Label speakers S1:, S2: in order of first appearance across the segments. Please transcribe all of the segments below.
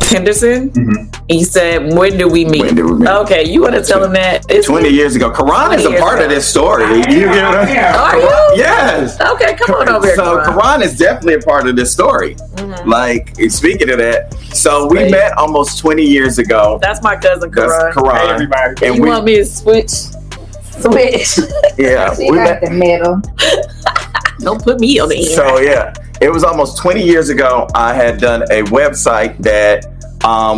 S1: Henderson?
S2: Mm-hmm.
S1: He said, when did we meet? Okay, you want to tell him that?
S2: 20 years ago. Karan is a part of this story.
S1: Are you?
S2: Yes.
S1: Okay, come on over here.
S2: So Karan is definitely a part of this story.
S1: Mm-hmm.
S2: Like, speaking of that, so we met almost 20 years ago.
S1: That's my cousin Karan.
S2: That's Karan.
S3: Hey, everybody.
S1: And you want me to switch?
S2: Yeah.
S4: We met the middle.
S1: Don't put me on the end.
S2: So yeah, it was almost 20 years ago. I had done a website that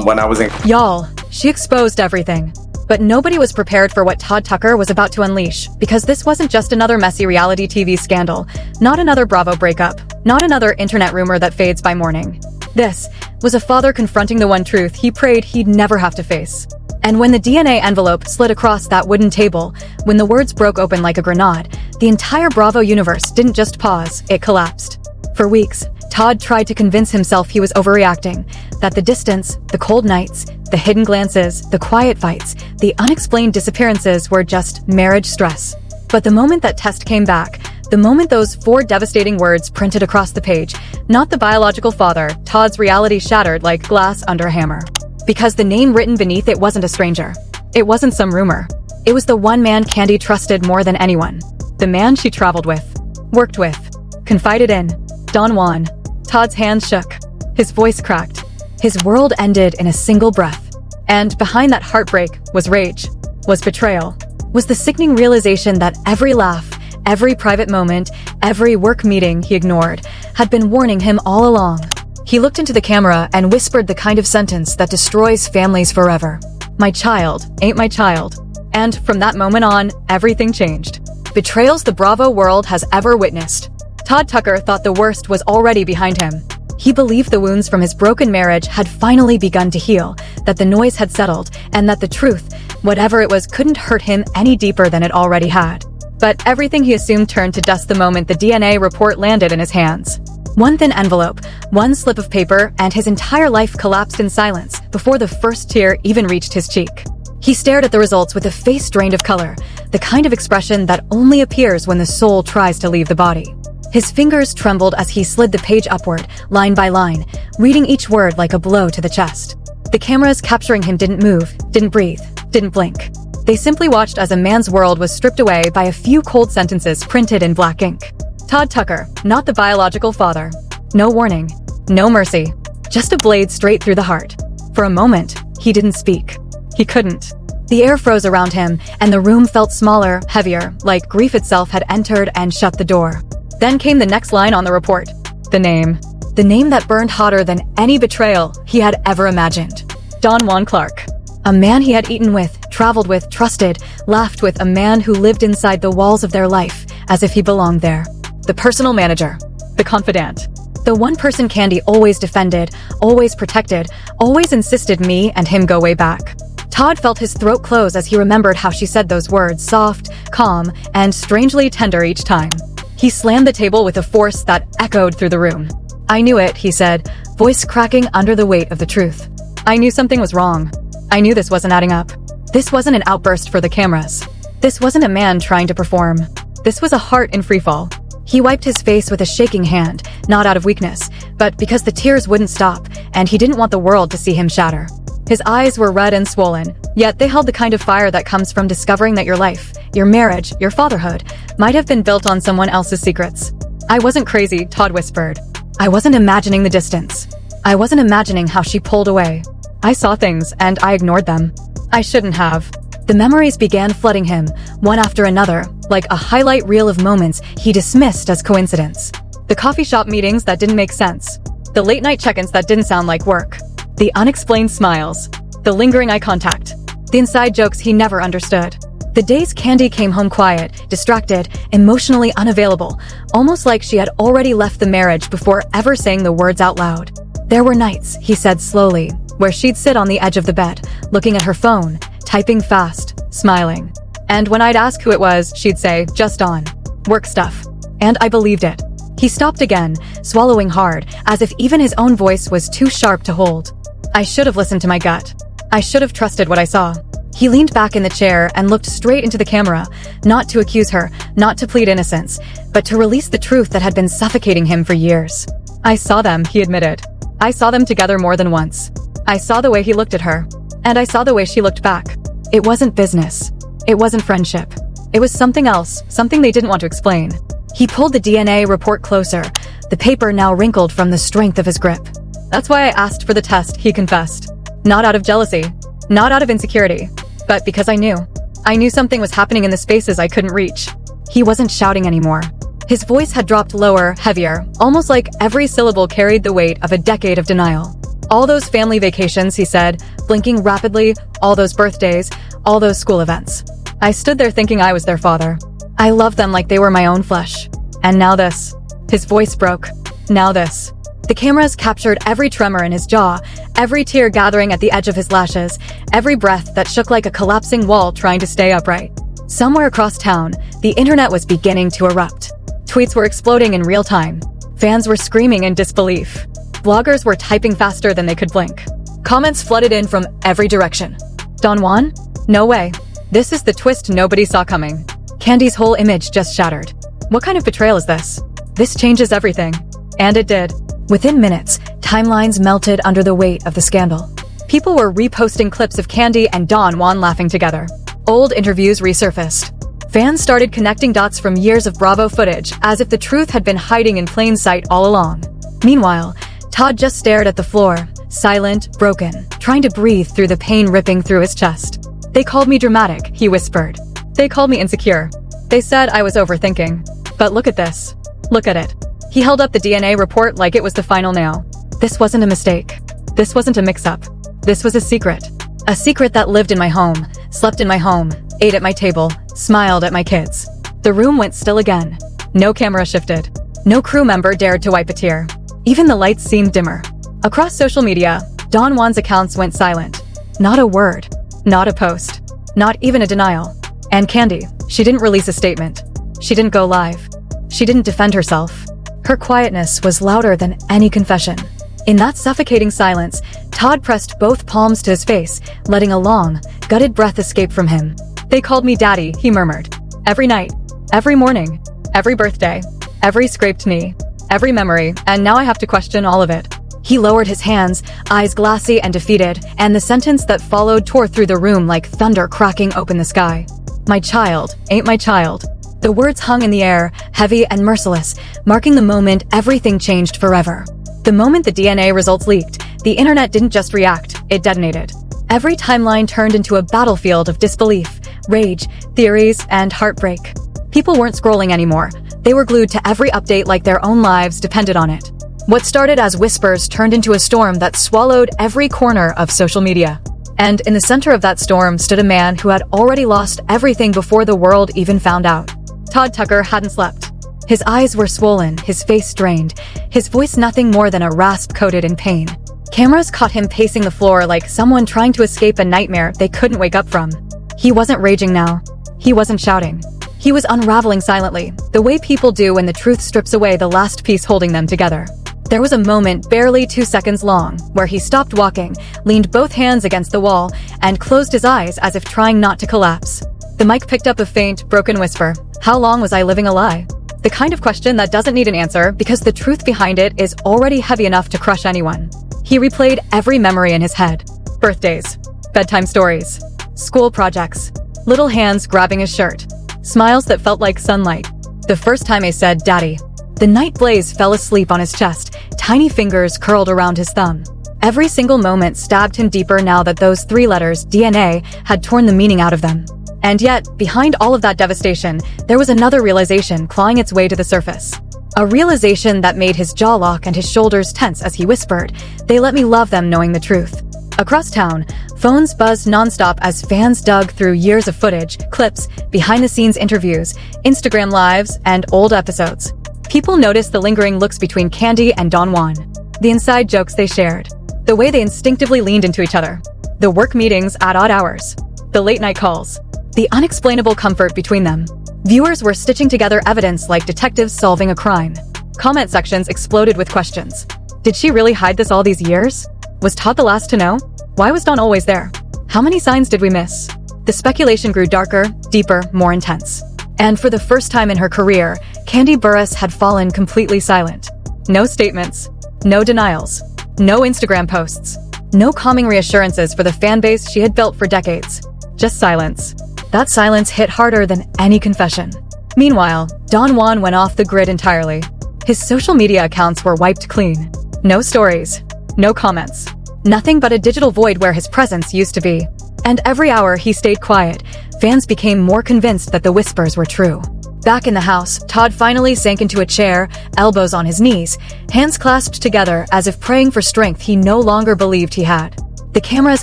S2: when I was in...
S5: Y'all, she exposed everything. But nobody was prepared for what Todd Tucker was about to unleash, because this wasn't just another messy reality TV scandal, not another Bravo breakup, not another internet rumor that fades by morning. This was a father confronting the one truth he prayed he'd never have to face. And when the DNA envelope slid across that wooden table, when the words broke open like a grenade, the entire Bravo universe didn't just pause, it collapsed. For weeks, Todd tried to convince himself he was overreacting, that the distance, the cold nights, the hidden glances, the quiet fights, the unexplained disappearances were just marriage stress. But the moment that test came back, the moment those 4 devastating words printed across the page, not the biological father, Todd's reality shattered like glass under a hammer. Because the name written beneath it wasn't a stranger. It wasn't some rumor. It was the one man Kandi trusted more than anyone. The man she traveled with, worked with, confided in. Don Juan. Todd's hands shook. His voice cracked. His world ended in a single breath. And behind that heartbreak was rage, was betrayal, was the sickening realization that every laugh, every private moment, every work meeting he ignored had been warning him all along. He looked into the camera and whispered the kind of sentence that destroys families forever. My child ain't my child. And from that moment on, everything changed. Betrayals the Bravo world has ever witnessed. Todd Tucker thought the worst was already behind him. He believed the wounds from his broken marriage had finally begun to heal, that the noise had settled, and that the truth, whatever it was, couldn't hurt him any deeper than it already had. But everything he assumed turned to dust the moment the DNA report landed in his hands. One thin envelope, one slip of paper, and his entire life collapsed in silence before the first tear even reached his cheek. He stared at the results with a face drained of color, the kind of expression that only appears when the soul tries to leave the body. His fingers trembled as he slid the page upward, line by line, reading each word like a blow to the chest. The cameras capturing him didn't move, didn't breathe, didn't blink. They simply watched as a man's world was stripped away by a few cold sentences printed in black ink. Todd Tucker, not the biological father. No warning, no mercy, just a blade straight through the heart. For a moment, he didn't speak. He couldn't. The air froze around him, and the room felt smaller, heavier, like grief itself had entered and shut the door. Then came the next line on the report. The name. The name that burned hotter than any betrayal he had ever imagined. Don Juan Clark. A man he had eaten with, traveled with, trusted, laughed with, a man who lived inside the walls of their life, as if he belonged there. The personal manager. The confidant. The one person Kandi always defended, always protected, always insisted me and him go way back. Todd felt his throat close as he remembered how she said those words, soft, calm, and strangely tender each time. He slammed the table with a force that echoed through the room. I knew it, he said, voice cracking under the weight of the truth. I knew something was wrong. I knew this wasn't adding up. This wasn't an outburst for the cameras. This wasn't a man trying to perform. This was a heart in freefall. He wiped his face with a shaking hand, not out of weakness, but because the tears wouldn't stop, and he didn't want the world to see him shatter. His eyes were red and swollen, yet they held the kind of fire that comes from discovering that your life, your marriage, your fatherhood, might have been built on someone else's secrets. I wasn't crazy, Todd whispered. I wasn't imagining the distance. I wasn't imagining how she pulled away. I saw things, and I ignored them. I shouldn't have. The memories began flooding him, one after another, like a highlight reel of moments he dismissed as coincidence. The coffee shop meetings that didn't make sense. The late-night check-ins that didn't sound like work. The unexplained smiles. The lingering eye contact. The inside jokes he never understood. The days Kandi came home quiet, distracted, emotionally unavailable, almost like she had already left the marriage before ever saying the words out loud. There were nights, he said slowly, where she'd sit on the edge of the bed, looking at her phone, typing fast, smiling. And when I'd ask who it was, she'd say, just on. Work stuff. And I believed it. He stopped again, swallowing hard, as if even his own voice was too sharp to hold. I should have listened to my gut. I should have trusted what I saw. He leaned back in the chair and looked straight into the camera, not to accuse her, not to plead innocence, but to release the truth that had been suffocating him for years. I saw them, he admitted. I saw them together more than once. I saw the way he looked at her. And I saw the way she looked back. It wasn't business. It wasn't friendship. It was something else, something they didn't want to explain. He pulled the DNA report closer, the paper now wrinkled from the strength of his grip. That's why I asked for the test, he confessed. Not out of jealousy. Not out of insecurity. But because I knew. I knew something was happening in the spaces I couldn't reach. He wasn't shouting anymore. His voice had dropped lower, heavier, almost like every syllable carried the weight of a decade of denial. All those family vacations, he said, blinking rapidly, all those birthdays, all those school events. I stood there thinking I was their father. I loved them like they were my own flesh. And now this. His voice broke. Now this. The cameras captured every tremor in his jaw, every tear gathering at the edge of his lashes, every breath that shook like a collapsing wall trying to stay upright. Somewhere across town, the internet was beginning to erupt. Tweets were exploding in real time. Fans were screaming in disbelief. Bloggers were typing faster than they could blink. Comments flooded in from every direction. Don Juan? No way. This is the twist nobody saw coming. Kandi's whole image just shattered. What kind of betrayal is this? This changes everything. And it did. Within minutes, timelines melted under the weight of the scandal. People were reposting clips of Kandi and Don Juan laughing together. Old interviews resurfaced. Fans started connecting dots from years of Bravo footage, as if the truth had been hiding in plain sight all along. Meanwhile, Todd just stared at the floor, silent, broken, trying to breathe through the pain ripping through his chest. They called me dramatic, he whispered. They called me insecure. They said I was overthinking. But look at this. Look at it. He held up the DNA report like it was the final nail. This wasn't a mistake. This wasn't a mix-up. This was a secret. A secret that lived in my home, slept in my home, ate at my table, smiled at my kids. The room went still again. No camera shifted. No crew member dared to wipe a tear. Even the lights seemed dimmer. Across social media, Don Juan's accounts went silent. Not a word. Not a post. Not even a denial. And Kandi, she didn't release a statement. She didn't go live. She didn't defend herself. Her quietness was louder than any confession. In that suffocating silence, Todd pressed both palms to his face, letting a long, gutted breath escape from him. They called me daddy, he murmured. Every night, every morning, every birthday, every scraped knee, every memory, and now I have to question all of it. He lowered his hands, eyes glassy and defeated, and the sentence that followed tore through the room like thunder cracking open the sky. My child, ain't my child. The words hung in the air, heavy and merciless, marking the moment everything changed forever. The moment the DNA results leaked, the internet didn't just react, it detonated. Every timeline turned into a battlefield of disbelief, rage, theories, and heartbreak. People weren't scrolling anymore. They were glued to every update like their own lives depended on it. What started as whispers turned into a storm that swallowed every corner of social media. And in the center of that storm stood a man who had already lost everything before the world even found out. Todd Tucker hadn't slept. His eyes were swollen, his face strained, his voice nothing more than a rasp coated in pain. Cameras caught him pacing the floor like someone trying to escape a nightmare they couldn't wake up from. He wasn't raging now. He wasn't shouting. He was unraveling silently, the way people do when the truth strips away the last piece holding them together. There was a moment barely 2 seconds long, where he stopped walking, leaned both hands against the wall, and closed his eyes as if trying not to collapse. The mic picked up a faint, broken whisper. How long was I living a lie? The kind of question that doesn't need an answer because the truth behind it is already heavy enough to crush anyone. He replayed every memory in his head. Birthdays, bedtime stories, school projects, little hands grabbing his shirt, smiles that felt like sunlight. The first time I said, Daddy. The night blaze fell asleep on his chest, tiny fingers curled around his thumb. Every single moment stabbed him deeper now that those 3 letters, DNA, had torn the meaning out of them. And yet, behind all of that devastation, there was another realization clawing its way to the surface. A realization that made his jaw lock and his shoulders tense as he whispered, They let me love them knowing the truth. Across town, phones buzzed nonstop as fans dug through years of footage, clips, behind-the-scenes interviews, Instagram lives, and old episodes. People noticed the lingering looks between Kandi and Don Juan, the inside jokes they shared, the way they instinctively leaned into each other, the work meetings at odd hours, the late-night calls, the unexplainable comfort between them. Viewers were stitching together evidence like detectives solving a crime. Comment sections exploded with questions. Did she really hide this all these years? Was Todd the last to know? Why was Don always there? How many signs did we miss? The speculation grew darker, deeper, more intense. And for the first time in her career, Kandi Burruss had fallen completely silent. No statements, No denials. No Instagram posts. No calming reassurances for the fan base she had built for decades. Just silence. That silence hit harder than any confession. Meanwhile, Don Juan went off the grid entirely. His social media accounts were wiped clean. No stories. No comments. Nothing but a digital void where his presence used to be. And every hour he stayed quiet, fans became more convinced that the whispers were true. Back in the house, Todd finally sank into a chair, elbows on his knees, hands clasped together as if praying for strength he no longer believed he had. The cameras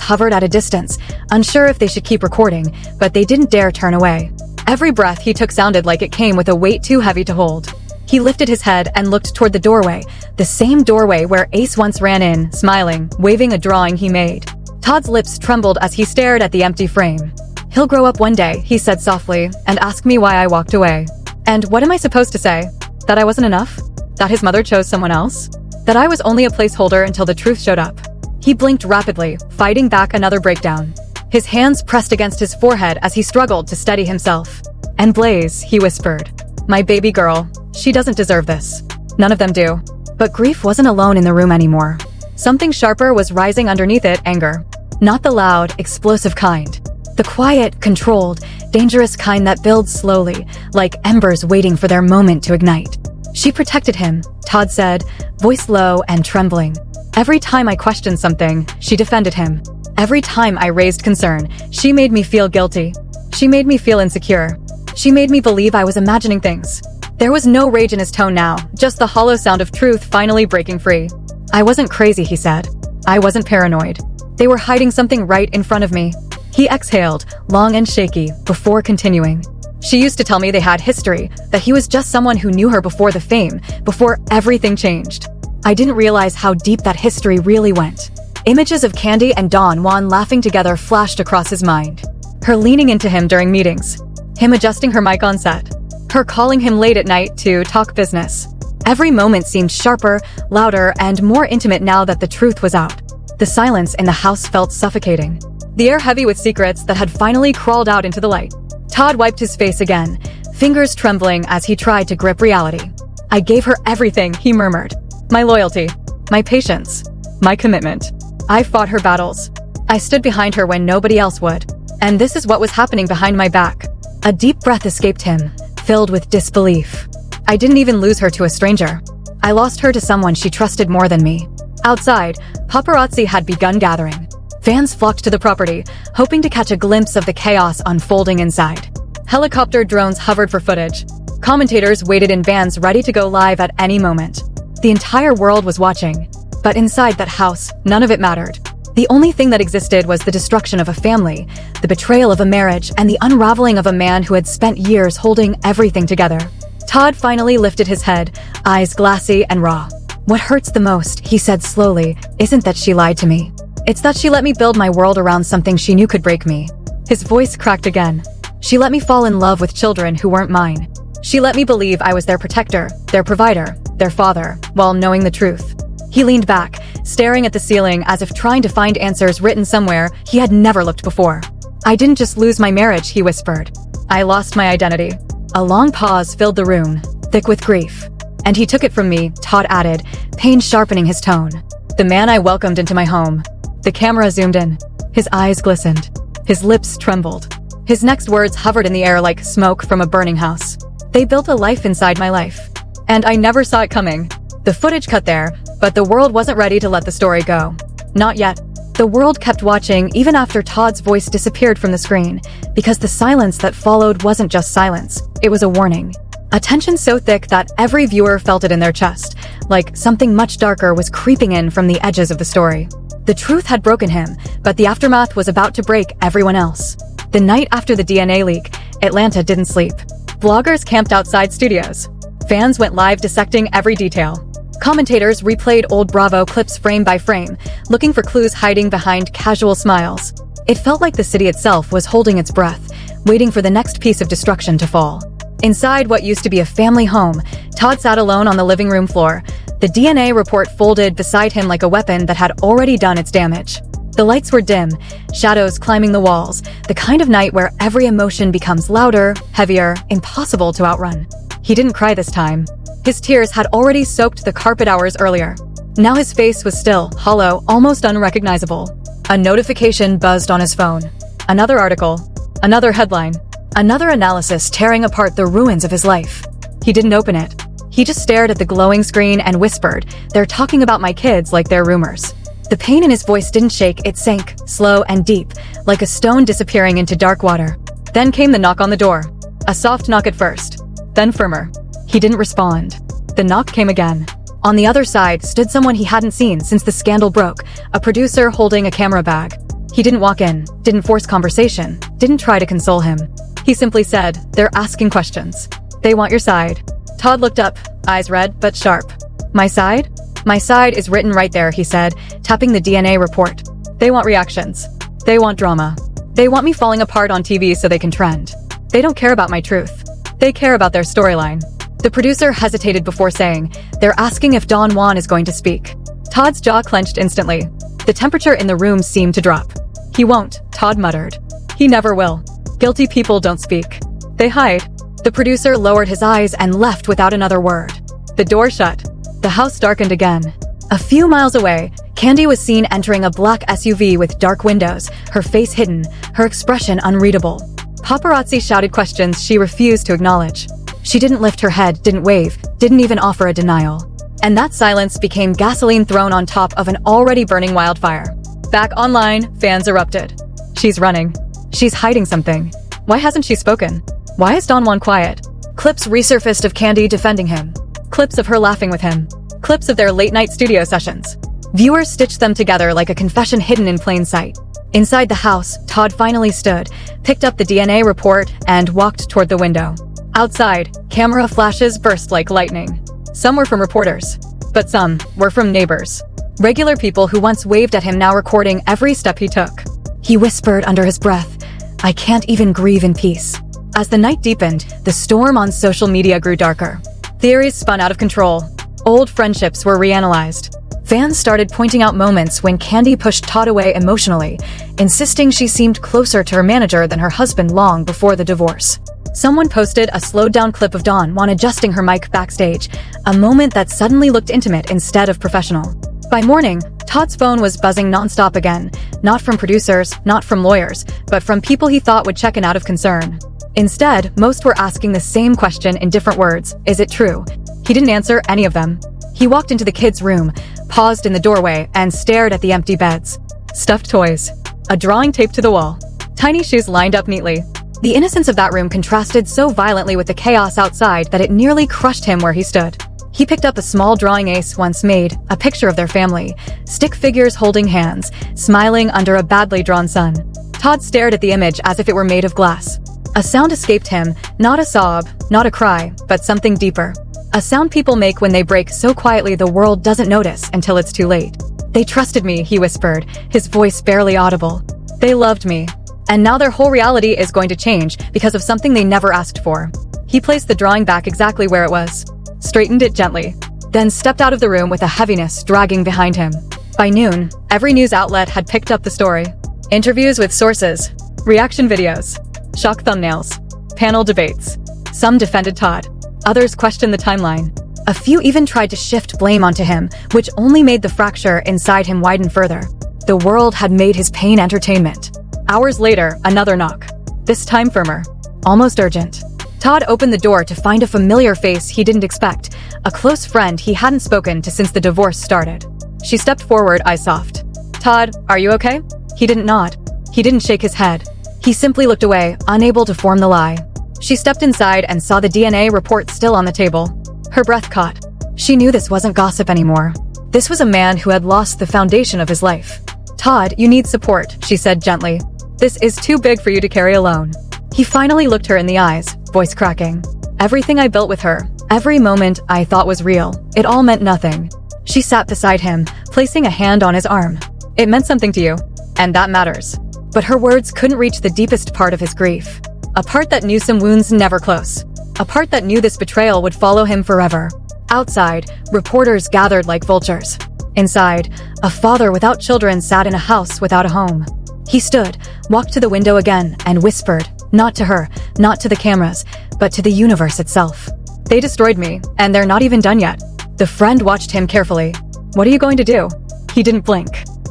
S5: hovered at a distance, unsure if they should keep recording, but they didn't dare turn away. Every breath he took sounded like it came with a weight too heavy to hold. He lifted his head and looked toward the doorway, the same doorway where Ace once ran in, smiling, waving a drawing he made. Todd's lips trembled as he stared at the empty frame. "He'll grow up one day," he said softly, and asked me why I walked away. And what am I supposed to say? That I wasn't enough? That his mother chose someone else? That I was only a placeholder until the truth showed up? He blinked rapidly, fighting back another breakdown. His hands pressed against his forehead as he struggled to steady himself. "And Blaze," he whispered. "My baby girl. She doesn't deserve this. None of them do." But grief wasn't alone in the room anymore. Something sharper was rising underneath it, anger. Not the loud, explosive kind. The quiet, controlled, dangerous kind that builds slowly, like embers waiting for their moment to ignite. "She protected him," Todd said, voice low and trembling. "Every time I questioned something, she defended him. Every time I raised concern, she made me feel guilty. She made me feel insecure. She made me believe I was imagining things." There was no rage in his tone now, just the hollow sound of truth finally breaking free. "I wasn't crazy," he said. "I wasn't paranoid. They were hiding something right in front of me." He exhaled, long and shaky, before continuing. "She used to tell me they had history, that he was just someone who knew her before the fame, before everything changed. I didn't realize how deep that history really went." Images of Kandi and Don Juan laughing together flashed across his mind. Her leaning into him during meetings. Him adjusting her mic on set. Her calling him late at night to talk business. Every moment seemed sharper, louder, and more intimate now that the truth was out. The silence in the house felt suffocating. The air heavy with secrets that had finally crawled out into the light. Todd wiped his face again, fingers trembling as he tried to grip reality. "I gave her everything," he murmured. "My loyalty. My patience. My commitment. I fought her battles. I stood behind her when nobody else would. And this is what was happening behind my back." A deep breath escaped him, filled with disbelief. "I didn't even lose her to a stranger. I lost her to someone she trusted more than me." Outside, paparazzi had begun gathering. Fans flocked to the property, hoping to catch a glimpse of the chaos unfolding inside. Helicopter drones hovered for footage. Commentators waited in vans ready to go live at any moment. The entire world was watching. But inside that house, none of it mattered. The only thing that existed was the destruction of a family, the betrayal of a marriage, and the unraveling of a man who had spent years holding everything together. Todd finally lifted his head, eyes glassy and raw. "What hurts the most," he said slowly, "isn't that she lied to me. It's that she let me build my world around something she knew could break me." His voice cracked again. "She let me fall in love with children who weren't mine. She let me believe I was their protector, their provider, their father, while knowing the truth." He leaned back, staring at the ceiling as if trying to find answers written somewhere he had never looked before. "I didn't just lose my marriage," he whispered. "I lost my identity." A long pause filled the room, thick with grief. "And he took it from me," Todd added, pain sharpening his tone. "The man I welcomed into my home." The camera zoomed in. His eyes glistened. His lips trembled. His next words hovered in the air like smoke from a burning house. "They built a life inside my life. And I never saw it coming." The footage cut there, but the world wasn't ready to let the story go. Not yet. The world kept watching even after Todd's voice disappeared from the screen, because the silence that followed wasn't just silence, it was a warning. A tension so thick that every viewer felt it in their chest, like something much darker was creeping in from the edges of the story. The truth had broken him, but the aftermath was about to break everyone else. The night after the DNA leak, Atlanta didn't sleep. Bloggers camped outside studios. Fans went live dissecting every detail. Commentators replayed old Bravo clips frame by frame, looking for clues hiding behind casual smiles. It felt like the city itself was holding its breath, waiting for the next piece of destruction to fall. Inside what used to be a family home, Todd sat alone on the living room floor, the DNA report folded beside him like a weapon that had already done its damage. The lights were dim, shadows climbing the walls, the kind of night where every emotion becomes louder, heavier, impossible to outrun. He didn't cry this time. His tears had already soaked the carpet hours earlier. Now his face was still, hollow, almost unrecognizable. A notification buzzed on his phone. Another article. Another headline. Another analysis tearing apart the ruins of his life. He didn't open it. He just stared at the glowing screen and whispered, "They're talking about my kids like they're rumors." The pain in his voice didn't shake, it sank, slow and deep, like a stone disappearing into dark water. Then came the knock on the door. A soft knock at first, then firmer. He didn't respond. The knock came again. On the other side stood someone he hadn't seen since the scandal broke, a producer holding a camera bag. He didn't walk in, didn't force conversation, didn't try to console him. He simply said, "They're asking questions. They want your side." Todd looked up, eyes red but sharp. "My side? My side is written right there," he said, tapping the DNA report. "They want reactions. They want drama. They want me falling apart on TV so they can trend. They don't care about my truth. They care about their storyline." The producer hesitated before saying, "They're asking if Don Juan is going to speak." Todd's jaw clenched instantly. The temperature in the room seemed to drop. "He won't," Todd muttered. "He never will. Guilty people don't speak. They hide." The producer lowered his eyes and left without another word. The door shut. The house darkened again. A few miles away, Kandi was seen entering a black SUV with dark windows, her face hidden, her expression unreadable. Paparazzi shouted questions she refused to acknowledge. She didn't lift her head, didn't wave, didn't even offer a denial. And that silence became gasoline thrown on top of an already burning wildfire. Back online, fans erupted. "She's running. She's hiding something. Why hasn't she spoken? Why is Don Juan quiet?" Clips resurfaced of Kandi defending him. Clips of her laughing with him. Clips of their late-night studio sessions. Viewers stitched them together like a confession hidden in plain sight. Inside the house, Todd finally stood, picked up the DNA report, and walked toward the window. Outside, camera flashes burst like lightning. Some were from reporters, but some were from neighbors. Regular people who once waved at him now recording every step he took. He whispered under his breath, "I can't even grieve in peace." As the night deepened, the storm on social media grew darker. Theories spun out of control. Old friendships were reanalyzed. Fans started pointing out moments when Kandi pushed Todd away emotionally, insisting she seemed closer to her manager than her husband long before the divorce. Someone posted a slowed-down clip of Don Juan adjusting her mic backstage, a moment that suddenly looked intimate instead of professional. By morning, Todd's phone was buzzing nonstop again, not from producers, not from lawyers, but from people he thought would check in out of concern. Instead, most were asking the same question in different words, "Is it true?" He didn't answer any of them. He walked into the kids' room, paused in the doorway, and stared at the empty beds. Stuffed toys. A drawing taped to the wall. Tiny shoes lined up neatly. The innocence of that room contrasted so violently with the chaos outside that it nearly crushed him where he stood. He picked up a small drawing Ace once made, a picture of their family, stick figures holding hands, smiling under a badly drawn sun. Todd stared at the image as if it were made of glass. A sound escaped him, not a sob, not a cry, but something deeper. A sound people make when they break so quietly the world doesn't notice until it's too late. "They trusted me," he whispered, his voice barely audible. "They loved me. And now their whole reality is going to change because of something they never asked for." He placed the drawing back exactly where it was, straightened it gently, then stepped out of the room with a heaviness dragging behind him. By noon, every news outlet had picked up the story. Interviews with sources, reaction videos, shock thumbnails, panel debates. Some defended Todd. Others questioned the timeline. A few even tried to shift blame onto him, which only made the fracture inside him widen further. The world had made his pain entertainment. Hours later, another knock. This time firmer. Almost urgent. Todd opened the door to find a familiar face he didn't expect, a close friend he hadn't spoken to since the divorce started. She stepped forward, eyes soft. "Todd, are you okay?" He didn't nod. He didn't shake his head. He simply looked away, unable to form the lie. She stepped inside and saw the DNA report still on the table. Her breath caught. She knew this wasn't gossip anymore. This was a man who had lost the foundation of his life. "Todd, you need support," she said gently. "This is too big for you to carry alone." He finally looked her in the eyes, voice cracking. "Everything I built with her, every moment I thought was real, it all meant nothing." She sat beside him, placing a hand on his arm. "It meant something to you, and that matters." But her words couldn't reach the deepest part of his grief. A part that knew some wounds never close. A part that knew this betrayal would follow him forever. Outside, reporters gathered like vultures. Inside, a father without children sat in a house without a home. He stood, walked to the window again, and whispered, not to her, not to the cameras, but to the universe itself. "They destroyed me, and they're not even done yet." The friend watched him carefully. What are you going to do? He didn't blink.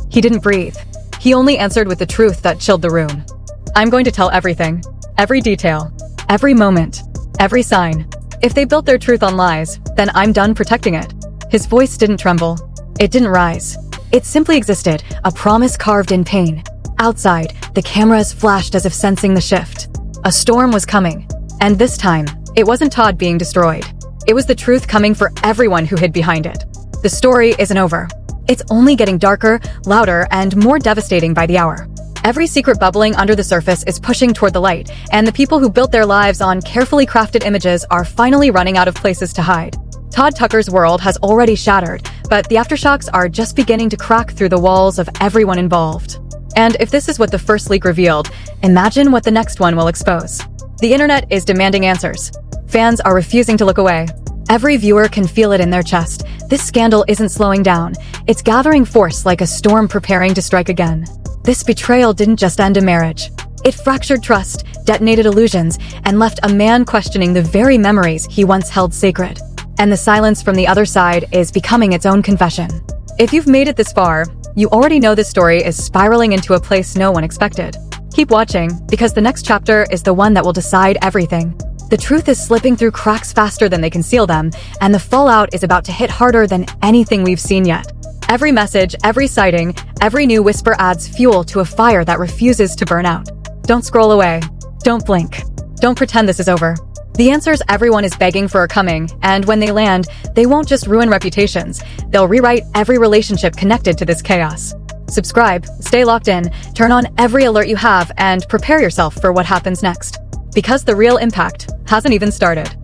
S5: He didn't breathe. He only answered with the truth that chilled the room. I'm going to tell everything. Every detail. Every moment. Every sign. If they built their truth on lies, then I'm done protecting it. His voice didn't tremble. It didn't rise. It simply existed, a promise carved in pain. Outside, the cameras flashed as if sensing the shift. A storm was coming. And this time, it wasn't Todd being destroyed. It was the truth coming for everyone who hid behind it. The story isn't over. It's only getting darker, louder, and more devastating by the hour. Every secret bubbling under the surface is pushing toward the light, and the people who built their lives on carefully crafted images are finally running out of places to hide. Todd Tucker's world has already shattered, but the aftershocks are just beginning to crack through the walls of everyone involved. And if this is what the first leak revealed, imagine what the next one will expose. The internet is demanding answers. Fans are refusing to look away. Every viewer can feel it in their chest. This scandal isn't slowing down. It's gathering force like a storm preparing to strike again. This betrayal didn't just end a marriage. It fractured trust, detonated illusions, and left a man questioning the very memories he once held sacred. And the silence from the other side is becoming its own confession. If you've made it this far, you already know this story is spiraling into a place no one expected. Keep watching, because the next chapter is the one that will decide everything. The truth is slipping through cracks faster than they can seal them, and the fallout is about to hit harder than anything we've seen yet. Every message, every sighting, every new whisper adds fuel to a fire that refuses to burn out. Don't scroll away. Don't blink. Don't pretend this is over. The answers everyone is begging for are coming, and when they land, they won't just ruin reputations. They'll rewrite every relationship connected to this chaos. Subscribe, stay locked in, turn on every alert you have, and prepare yourself for what happens next. Because the real impact hasn't even started.